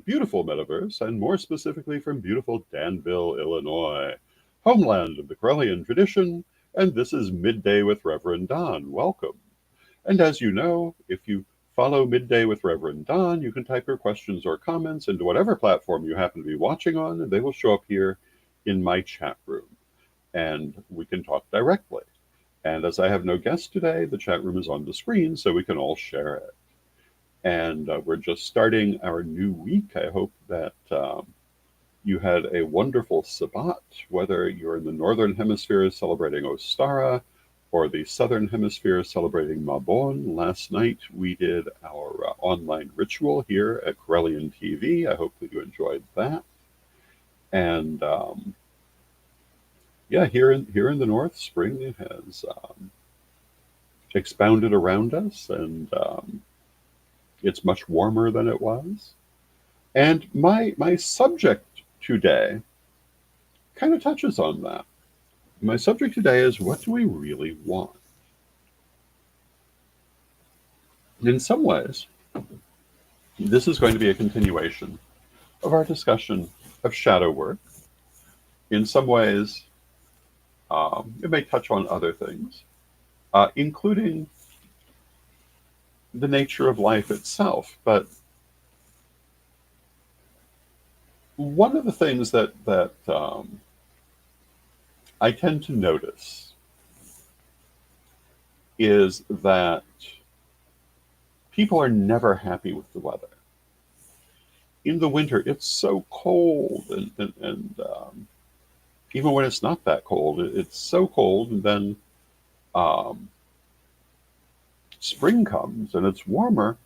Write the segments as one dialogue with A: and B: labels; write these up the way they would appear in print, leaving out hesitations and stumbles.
A: beautiful metaverse, and more specifically from beautiful Danville, Illinois, homeland of the Corellian tradition, and this is Midday with Reverend Don. Welcome. And as you know, if you follow Midday with Reverend Don, you can type your questions or comments into whatever platform you happen to be watching on, and they will show up here in my chat room, and we can talk directly. And as I have no guest today, the chat room is on the screen so we can all share it. And we're just starting our new week. I hope that you had a wonderful Sabbat, whether you're in the Northern Hemisphere celebrating Ostara or the Southern Hemisphere celebrating Mabon. Last night we did our online ritual here at Corellian TV. I hope that you enjoyed that. And yeah, here in the north, spring has expounded around us, and it's much warmer than it was. And my subject today kind of touches on that. My subject today is, what do we really want? In some ways, this is going to be a continuation of our discussion of shadow work. In some ways, it may touch on other things, including the nature of life itself. But one of the things that I tend to notice is that people are never happy with the weather. In the winter, it's so cold, and even when it's not that cold, it's so cold, and then spring comes and it's warmer,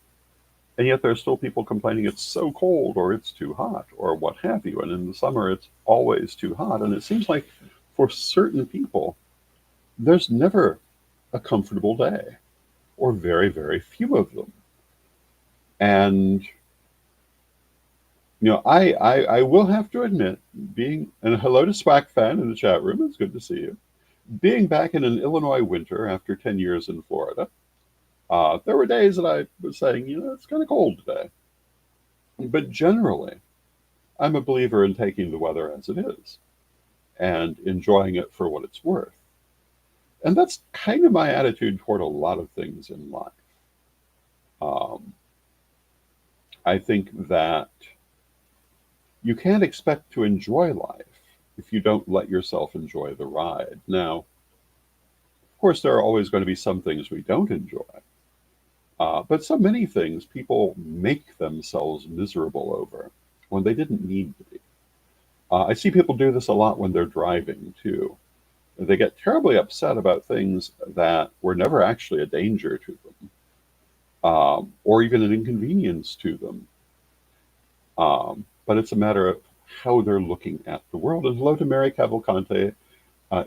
A: and yet there's still people complaining it's so cold or it's too hot or what have you. And in the summer, it's always too hot. And it seems like for certain people, there's never a comfortable day, or very, very few of them. And I will have to admit, and hello to Swack Fan in the chat room, it's good to see you. Being back in an Illinois winter after 10 years in Florida, there were days that I was saying, it's kind of cold today. But generally, I'm a believer in taking the weather as it is and enjoying it for what it's worth. And that's kind of my attitude toward a lot of things in life. I think that you can't expect to enjoy life if you don't let yourself enjoy the ride. Now, of course, there are always going to be some things we don't enjoy. But so many things people make themselves miserable over when they didn't need to be. I see people do this a lot when they're driving, too. They get terribly upset about things that were never actually a danger to them, or even an inconvenience to them. But it's a matter of how they're looking at the world. And hello to Mary Cavalcante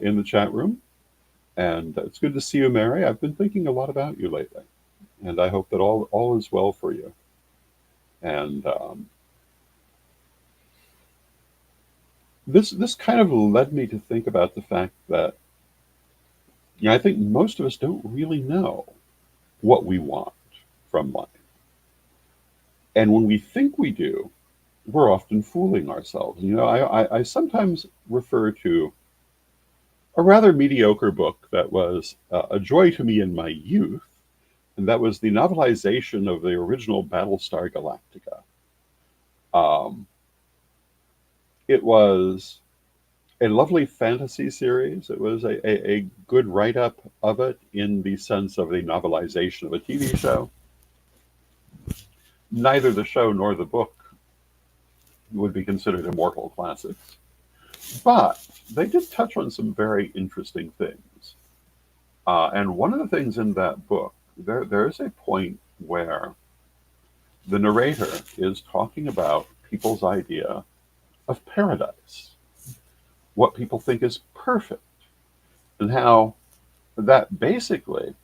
A: in the chat room. And it's good to see you, Mary. I've been thinking a lot about you lately. And I hope that all is well for you. And this kind of led me to think about the fact that I think most of us don't really know what we want from life. And when we think we do, we're often fooling ourselves. I sometimes refer to a rather mediocre book that was a joy to me in my youth, and that was the novelization of the original Battlestar Galactica. It was a lovely fantasy series. It was a good write-up of it in the sense of the novelization of a TV show. Neither the show nor the book would be considered immortal classics. But they did touch on some very interesting things. And one of the things in that book, there is a point where the narrator is talking about people's idea of paradise, what people think is perfect, and how that basically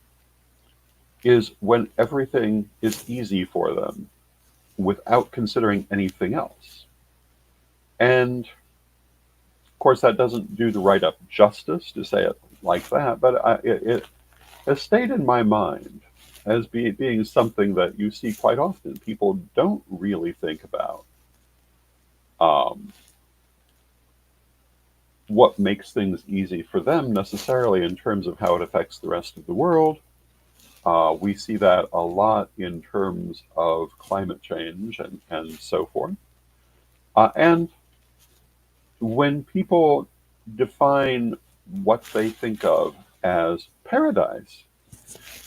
A: is when everything is easy for them without considering anything else. And of course, that doesn't do the write-up justice to say it like that, but it has stayed in my mind as being something that you see quite often. People don't really think about um, what makes things easy for them necessarily in terms of how it affects the rest of the world. We see that a lot in terms of climate change and so forth. And when people define what they think of as paradise,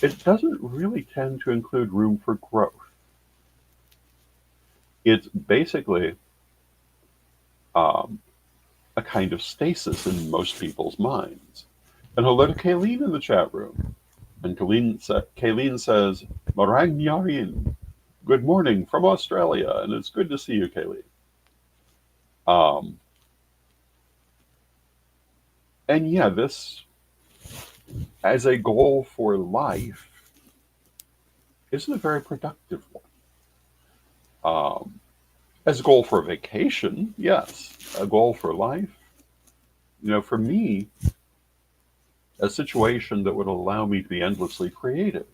A: it doesn't really tend to include room for growth. It's basically um, a kind of stasis in most people's minds. And hello to Kayleen in the chat room. And Kayleen says, Marang Nyarin, good morning from Australia. And it's good to see you, Kayleen. Um, and yeah, this as a goal for life isn't a very productive one. As a goal for a vacation, yes. A goal for life, for me, a situation that would allow me to be endlessly creative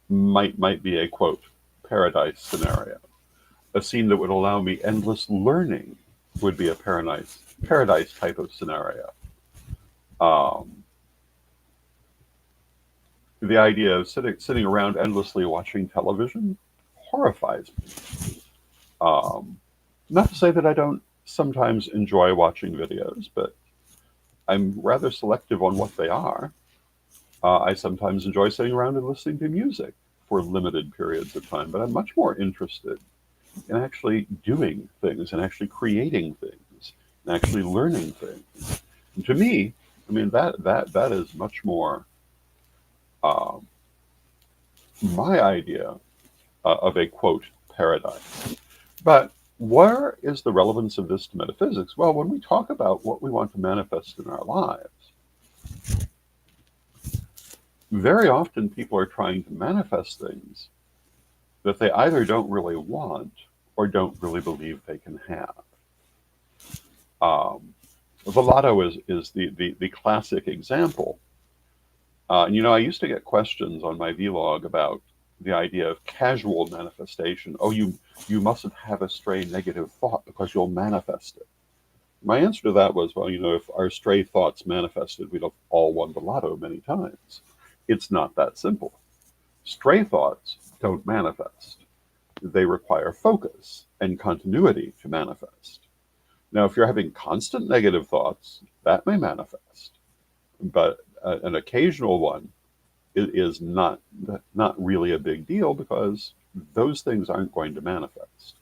A: might be a quote paradise scenario. A scene that would allow me endless learning would be a paradise type of scenario. Um, the idea of sitting around endlessly watching television horrifies me. Not to say that I don't sometimes enjoy watching videos, but I'm rather selective on what they are. I sometimes enjoy sitting around and listening to music for limited periods of time, but I'm much more interested in actually doing things and actually creating things and actually learning things. And to me, I mean that is much more um, my idea of a quote paradise. But where is the relevance of this to metaphysics? Well, when we talk about what we want to manifest in our lives, very often people are trying to manifest things that they either don't really want or don't really believe they can have. Um, the lotto is the classic example. I used to get questions on my vlog about the idea of casual manifestation. Oh, you mustn't have a stray negative thought because you'll manifest it. My answer to that was, well, if our stray thoughts manifested, we'd have all won the lotto many times. It's not that simple. Stray thoughts don't manifest. They require focus and continuity to manifest. Now, if you're having constant negative thoughts, that may manifest, but an occasional one is not really a big deal because those things aren't going to manifest.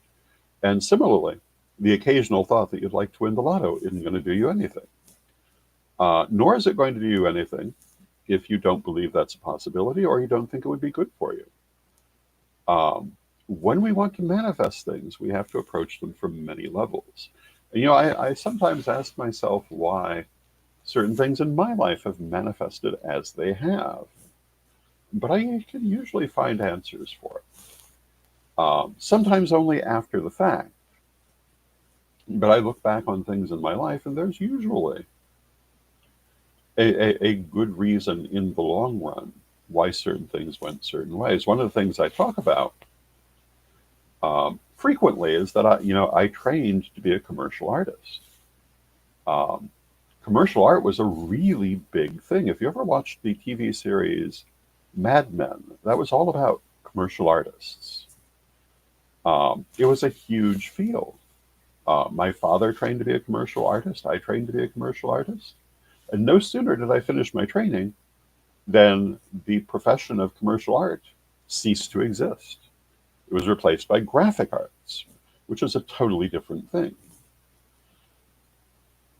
A: And similarly, the occasional thought that you'd like to win the lotto isn't going to do you anything. Nor is it going to do you anything if you don't believe that's a possibility or you don't think it would be good for you. When we want to manifest things, we have to approach them from many levels. And, I sometimes ask myself why certain things in my life have manifested as they have, but I can usually find answers for it. Sometimes only after the fact. But I look back on things in my life, and there's usually a good reason in the long run why certain things went certain ways. One of the things I talk about frequently is that I trained to be a commercial artist. Um, Commercial art was a really big thing. If you ever watched the TV series Mad Men, that was all about commercial artists. It was a huge field. My father trained to be a commercial artist. I trained to be a commercial artist. And no sooner did I finish my training than the profession of commercial art ceased to exist. It was replaced by graphic arts, which is a totally different thing.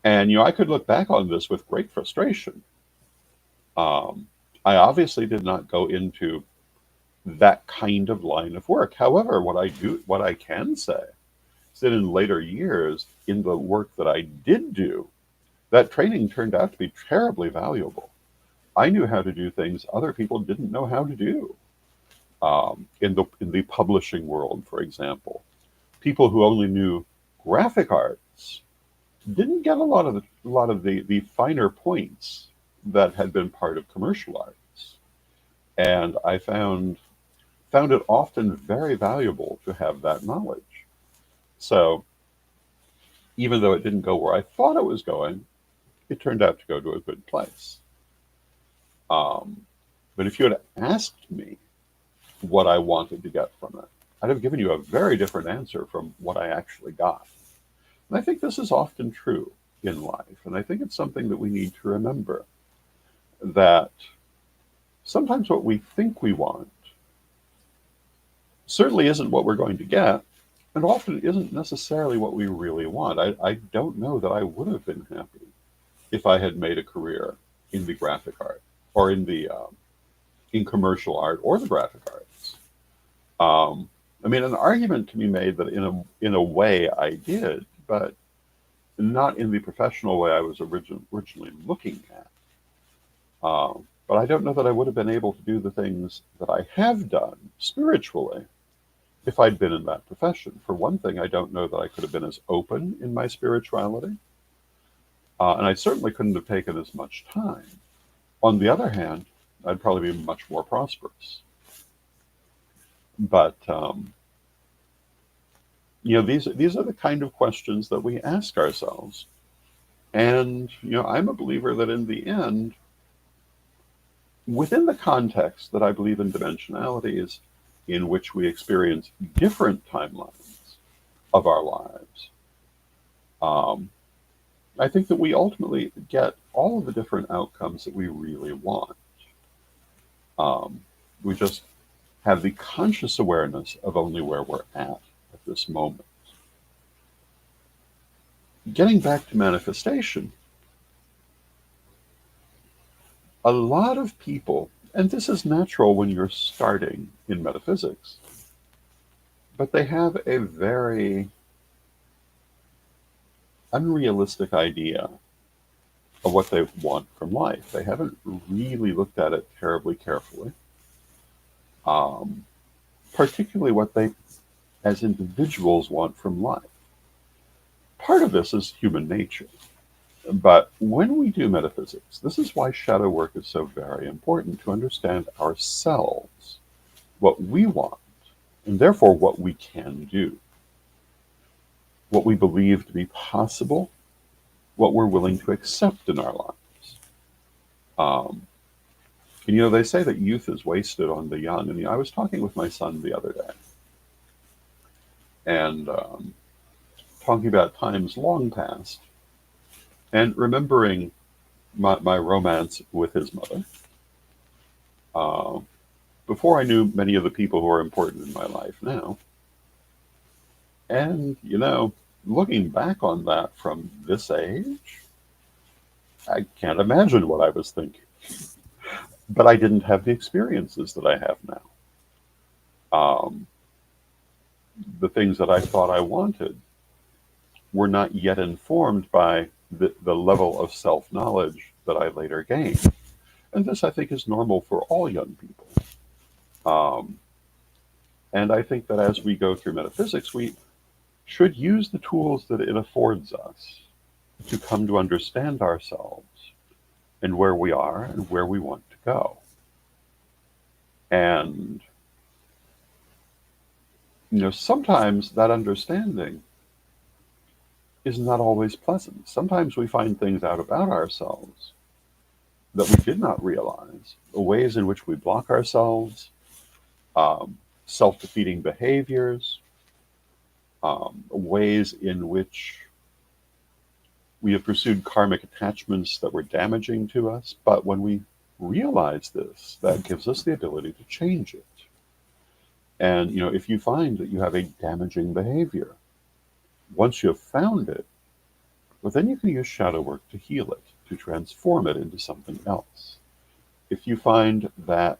A: And, I could look back on this with great frustration. Um, I obviously did not go into that kind of line of work. However, what I can say is that in later years, in the work that I did do, that training turned out to be terribly valuable. I knew how to do things other people didn't know how to do. In the publishing world, for example, people who only knew graphic arts didn't get a lot of the finer points that had been part of commercial arts, and I found it often very valuable to have that knowledge. So even though it didn't go where I thought it was going, it turned out to go to a good place. Um, but if you had asked me what I wanted to get from it, I'd have given you a very different answer from what I actually got. And I think this is often true in life. And I think it's something that we need to remember, that sometimes what we think we want certainly isn't what we're going to get, and often isn't necessarily what we really want. I don't know that I would have been happy if I had made a career in the graphic art, or in commercial art, or the graphic arts. I mean, an argument can be made that in a way I did, but not in the professional way I was originally looking at. But I don't know that I would have been able to do the things that I have done spiritually if I'd been in that profession. For one thing, I don't know that I could have been as open in my spirituality, and I certainly couldn't have taken as much time. On the other hand, I'd probably be much more prosperous. But these are the kind of questions that we ask ourselves. And I'm a believer that in the end, within the context that I believe in dimensionalities, in which we experience different timelines of our lives, I think that we ultimately get all of the different outcomes that we really want. We just have the conscious awareness of only where we're at this moment. Getting back to manifestation, a lot of people, and this is natural when you're starting in metaphysics, but they have a very unrealistic idea of what they want from life. They haven't really looked at it terribly carefully, particularly what they, as individuals, want from life. Part of this is human nature. But when we do metaphysics, this is why shadow work is so very important, to understand ourselves, what we want, and therefore what we can do, what we believe to be possible, what we're willing to accept in our lives. And they say that youth is wasted on the young. And I was talking with my son the other day, and talking about times long past, and remembering my romance with his mother, before I knew many of the people who are important in my life now. And, looking back on that from this age, I can't imagine what I was thinking. But I didn't have the experiences that I have now. The things that I thought I wanted were not yet informed by the level of self-knowledge that I later gained. And this, I think, is normal for all young people. And I think that as we go through metaphysics, we should use the tools that it affords us to come to understand ourselves and where we are and where we want to go. And, sometimes that understanding is not always pleasant. Sometimes we find things out about ourselves that we did not realize, the ways in which we block ourselves, self-defeating behaviors, ways in which we have pursued karmic attachments that were damaging to us. But when we realize this, that gives us the ability to change it. And, if you find that you have a damaging behavior, once you have found it, well, then you can use shadow work to heal it, to transform it into something else. If you find that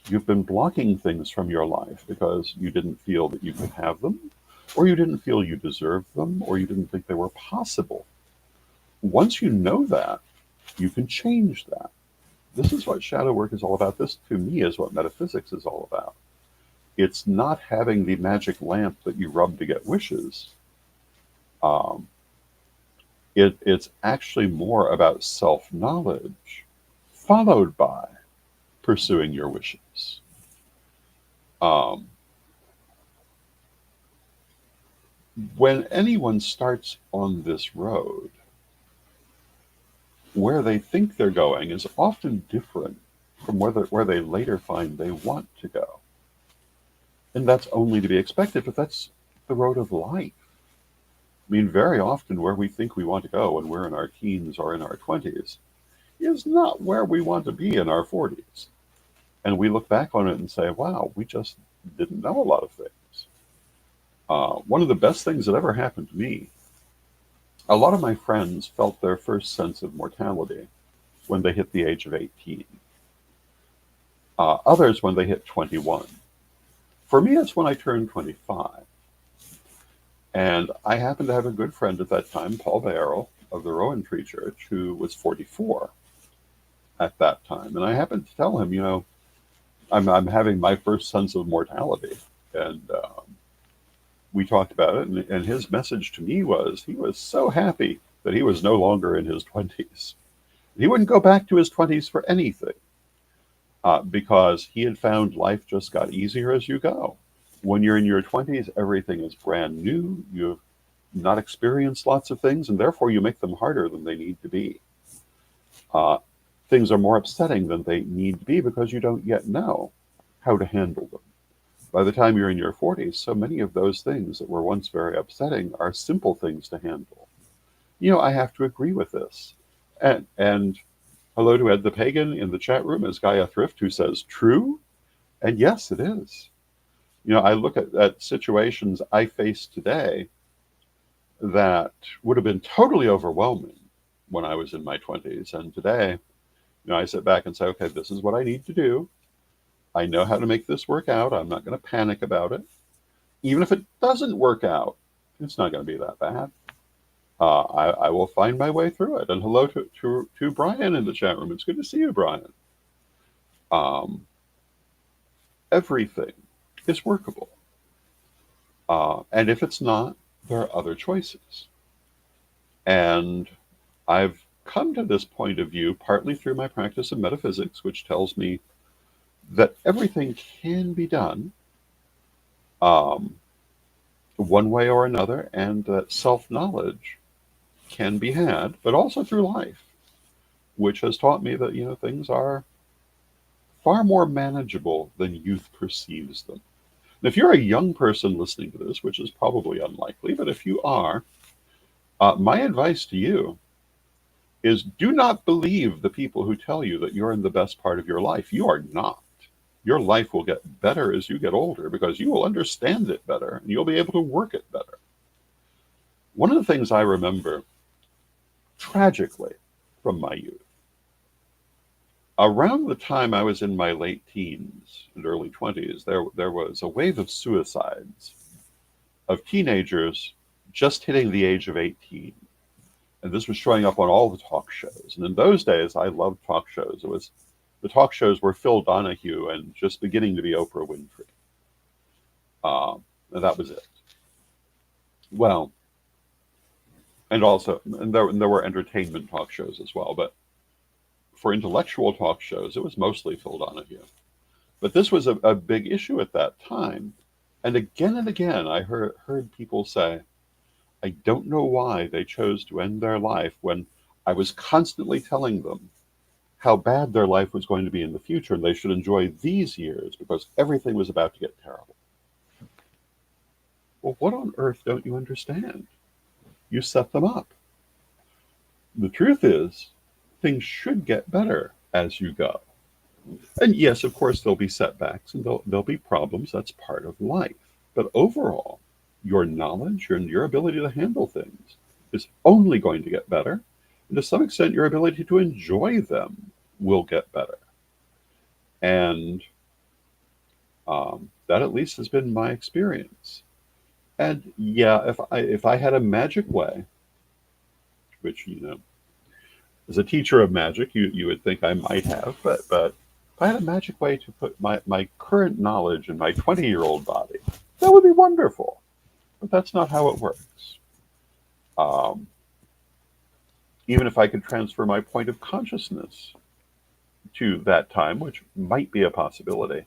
A: you've been blocking things from your life because you didn't feel that you could have them, or you didn't feel you deserved them, or you didn't think they were possible, once you know that, you can change that. This is what shadow work is all about. This, to me, is what metaphysics is all about. It's not having the magic lamp that you rub to get wishes. It's actually more about self-knowledge, followed by pursuing your wishes. when anyone starts on this road, where they think they're going is often different from where they later find they want to go. And that's only to be expected, but that's the road of life. I mean, very often where we think we want to go when we're in our teens or in our 20s is not where we want to be in our 40s. And we look back on it and say, wow, we just didn't know a lot of things. One of the best things that ever happened to me, a lot of my friends felt their first sense of mortality when they hit the age of 18. Others when they hit 21. For me, it's when I turned 25. And I happened to have a good friend at that time, Paul Barrel of the Rowan Tree Church, who was 44 at that time. And I happened to tell him, I'm having my first sense of mortality. And we talked about it. And his message to me was he was so happy that he was no longer in his 20s. He wouldn't go back to his 20s for anything because he had found life just got easier as you go. When you're in your 20s, everything is brand new. You've not experienced lots of things, and therefore you make them harder than they need to be. Uh, Things are more upsetting than they need to be because you don't yet know how to handle them. By the time you're in your 40s, so many of those things that were once very upsetting are simple things to handle. I have to agree with this. And hello to Ed the Pagan in the chat room as Gaia Thrift, who says, true? And yes, it is. I look at situations I face today that would have been totally overwhelming when I was in my 20s. And today, I sit back and say, okay, this is what I need to do. I know how to make this work out. I'm not going to panic about it. Even if it doesn't work out, it's not going to be that bad. I will find my way through it. And hello to Brian in the chat room. It's good to see you, Brian. Everything is workable. And if it's not, there are other choices. And I've come to this point of view partly through my practice of metaphysics, which tells me that everything can be done one way or another, and that self-knowledge can be had, but also through life, which has taught me that, things are far more manageable than youth perceives them. And if you're a young person listening to this, which is probably unlikely, but if you are, my advice to you is do not believe the people who tell you that you're in the best part of your life. You are not. Your life will get better as you get older because you will understand it better and you'll be able to work it better. One of the things I remember tragically from my youth, around the time I was in my late teens and early 20s, there was a wave of suicides of teenagers just hitting the age of 18. And this was showing up on all the talk shows. And in those days, I loved talk shows. The talk shows were Phil Donahue and just beginning to be Oprah Winfrey. And that was it. Well, and there were entertainment talk shows as well. But for intellectual talk shows, it was mostly Phil Donahue. But this was a big issue at that time. And again, I heard people say, I don't know why they chose to end their life when I was constantly telling them how bad their life was going to be in the future and they should enjoy these years because everything was about to get terrible. Well, what on earth don't you understand? You set them up. The truth is, things should get better as you go. And yes, of course, there'll be setbacks and there'll be problems. That's part of life. But overall, your knowledge and your ability to handle things is only going to get better. And to some extent, your ability to enjoy them will get better. And that at least has been my experience. And yeah, if I had a magic way, which, as a teacher of magic, you would think I might have, but if I had a magic way to put my current knowledge in my 20-year-old body, that would be wonderful. But that's not how it works. Even if I could transfer my point of consciousness to that time, which might be a possibility,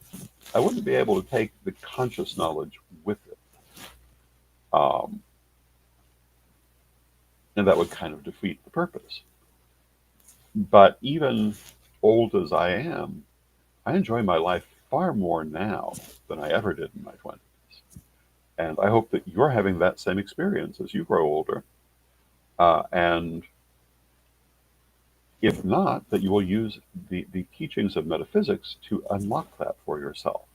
A: I wouldn't be able to take the conscious knowledge with it. and that would kind of defeat the purpose. But even old as I am, I enjoy my life far more now than I ever did in my 20s. And I hope that you're having that same experience as you grow older. And if not, that you will use the teachings of metaphysics to unlock that for yourself.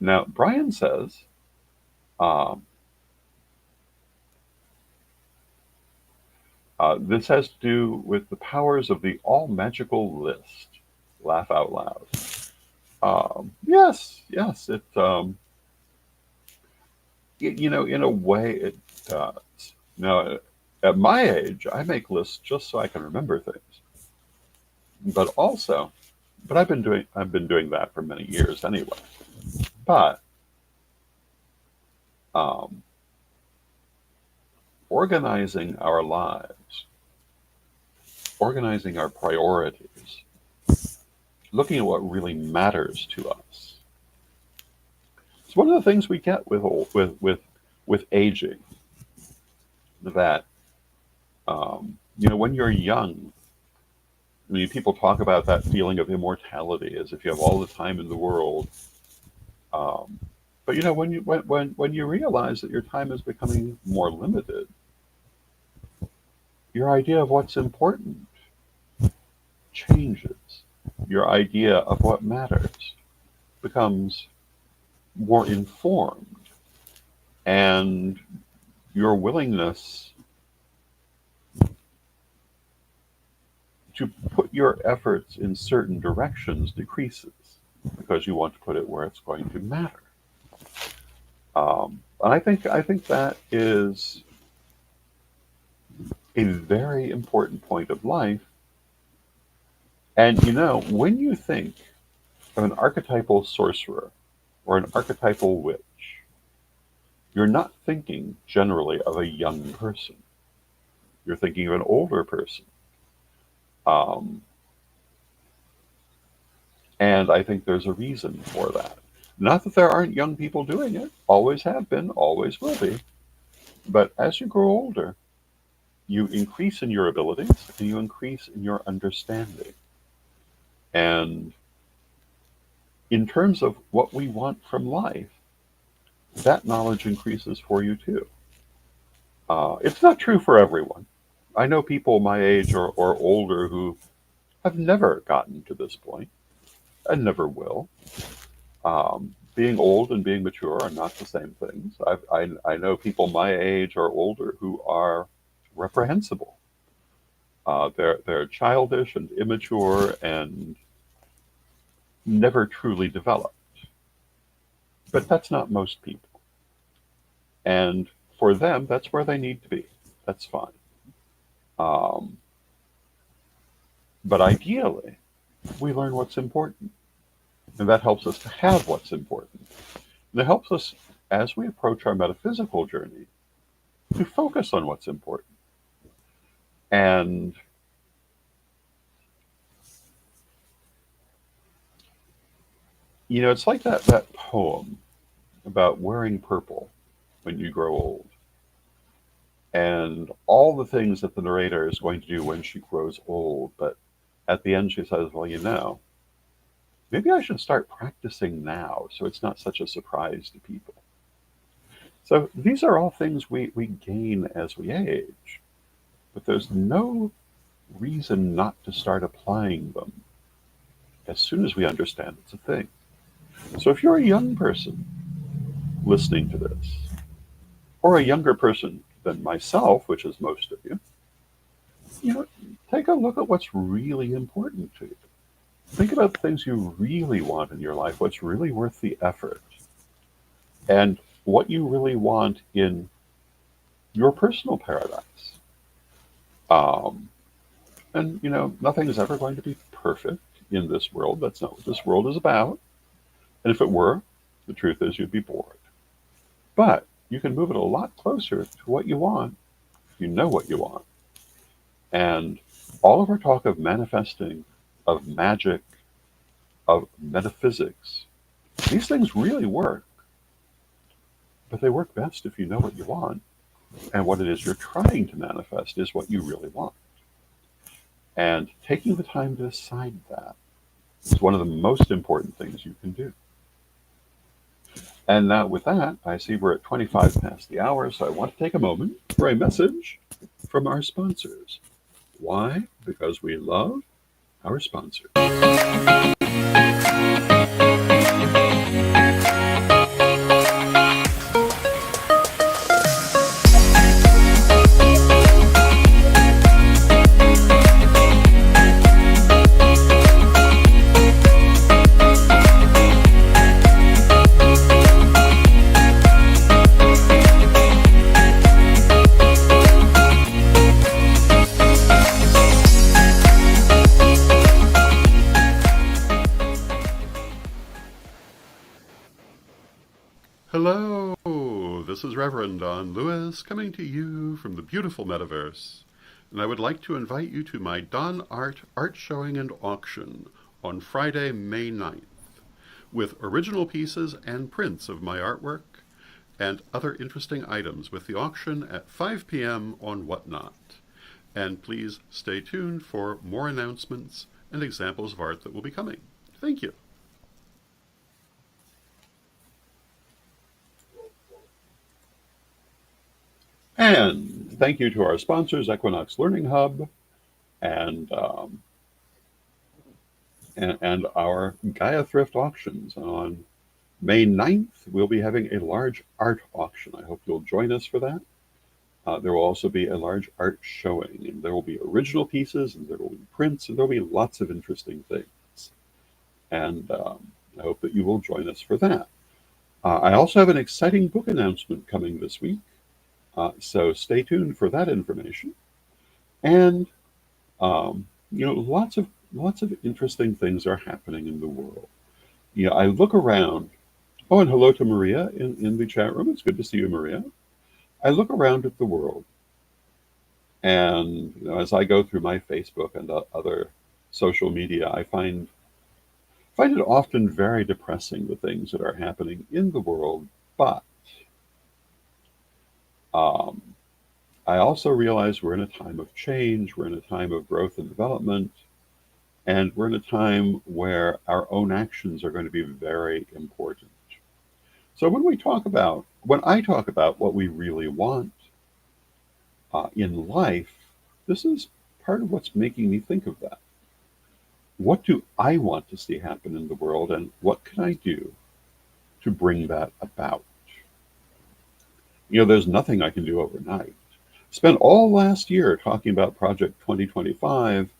A: Now, Brian says, um, this has to do with the powers of the all magical list. Laugh out loud. Yes, yes, in a way it does. Now, at my age, I make lists just so I can remember things. But I've been doing that for many years anyway. But um, organizing our lives, organizing our priorities, looking at what really matters to us. It's one of the things we get with aging. That when you're young, I mean, people talk about that feeling of immortality as if you have all the time in the world. Um, but when you realize that your time is becoming more limited, your idea of what's important changes. Your idea of what matters becomes more informed, and your willingness to put your efforts in certain directions decreases because you want to put it where it's going to matter. And I think that is a very important point of life. And when you think of an archetypal sorcerer or an archetypal witch, you're not thinking generally of a young person. You're thinking of an older person. Um, and I think there's a reason for that. Not that there aren't young people doing it, always have been, always will be. But as you grow older, you increase in your abilities and you increase in your understanding. And in terms of what we want from life, that knowledge increases for you too. It's not true for everyone. I know people my age or older who have never gotten to this point and never will. Being old and being mature are not the same things. I know people my age or older who are reprehensible. They're childish and immature and never truly developed. But that's not most people. And for them, that's where they need to be. That's fine. Um, but ideally, we learn what's important. And that helps us to have what's important. And it helps us, as we approach our metaphysical journey, to focus on what's important. And it's like that poem about wearing purple when you grow old. And all the things that the narrator is going to do when she grows old. But at the end, she says, well, maybe I should start practicing now so it's not such a surprise to people. So these are all things we gain as we age. But there's no reason not to start applying them as soon as we understand it's a thing. So if you're a young person listening to this, or a younger person than myself, which is most of you, take a look at what's really important to you. Think about the things you really want in your life, what's really worth the effort, and what you really want in your personal paradise. Um, and, nothing is ever going to be perfect in this world. That's not what this world is about. And if it were, the truth is you'd be bored. But you can move it a lot closer to what you want if you know what you want. And all of our talk of manifesting, of magic, of metaphysics, these things really work. But they work best if you know what you want. and what it is you're trying to manifest is what you really want. And taking the time to decide that is one of the most important things you can do. And now, with that, I see we're at 25 past the hour, so I want to take a moment for a message from our sponsors. Why? Because we love our sponsors. Hello, this is Reverend Don Lewis coming to you from the beautiful metaverse, and I would like to invite you to my Don art showing and auction on Friday, May 9th, with original pieces and prints of my artwork and other interesting items with the auction at 5 p.m. on Whatnot. And please stay tuned for more announcements and examples of art that will be coming. Thank you. And thank you to our sponsors, Equinox Learning Hub, and our Gaia Thrift Auctions. On May 9th, we'll be having a large art auction. I hope you'll join us for that. There will also be a large art showing, and there will be original pieces, and there will be prints, and there will be lots of interesting things. And I hope that you will join us for that. I also have an exciting book announcement coming this week. So stay tuned for that information, and lots of interesting things are happening in the world. I look around. Oh, and hello to Maria in the chat room. It's good to see you, Maria. I look around at the world, and as I go through my Facebook and other social media, I find it often very depressing, the things that are happening in the world, but I also realize we're in a time of change, we're in a time of growth and development, and we're in a time where our own actions are going to be very important. So when I talk about what we really want in life, this is part of what's making me think of that. What do I want to see happen in the world, and what can I do to bring that about? There's nothing I can do overnight. Spent all last year talking about Project 2025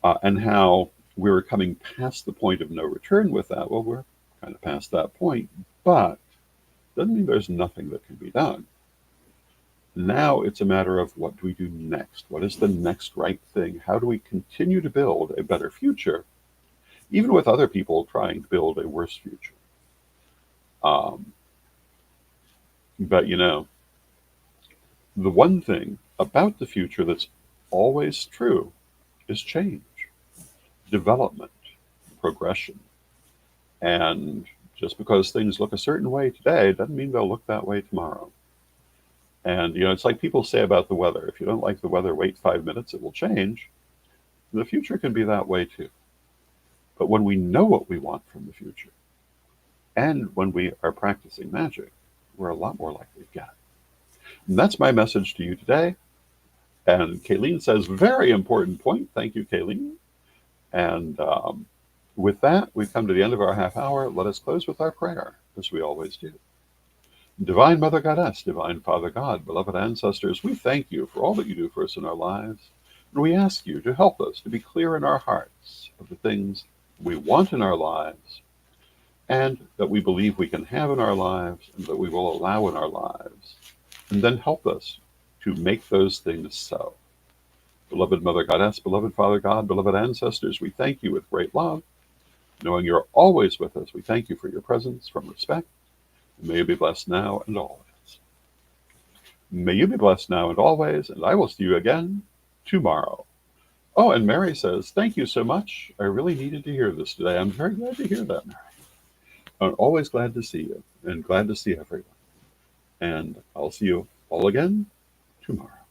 A: and how we were coming past the point of no return with that. Well, we're kind of past that point, but doesn't mean there's nothing that can be done. Now it's a matter of what do we do next? What is the next right thing? How do we continue to build a better future, even with other people trying to build a worse future? But the one thing about the future that's always true is change, development, progression. And just because things look a certain way today doesn't mean they'll look that way tomorrow. And it's like people say about the weather. If you don't like the weather, wait 5 minutes, it will change. The future can be that way too. But when we know what we want from the future, and when we are practicing magic, we're a lot more likely to get it. And that's my message to you today. And Kayleen says, very important point. Thank you, Kayleen. And with that, we've come to the end of our half hour. Let us close with our prayer, as we always do. Divine Mother Goddess, Divine Father God, beloved ancestors, we thank you for all that you do for us in our lives. And we ask you to help us to be clear in our hearts of the things we want in our lives, and that we believe we can have in our lives, and that we will allow in our lives. And then help us to make those things so. Beloved Mother Goddess, beloved Father God, beloved ancestors, we thank you with great love. Knowing you're always with us, we thank you for your presence from respect. And may you be blessed now and always. May you be blessed now and always, and I will see you again tomorrow. Oh, and Mary says, thank you so much. I really needed to hear this today. I'm very glad to hear that, Mary. I'm always glad to see you, and glad to see everyone. And I'll see you all again tomorrow.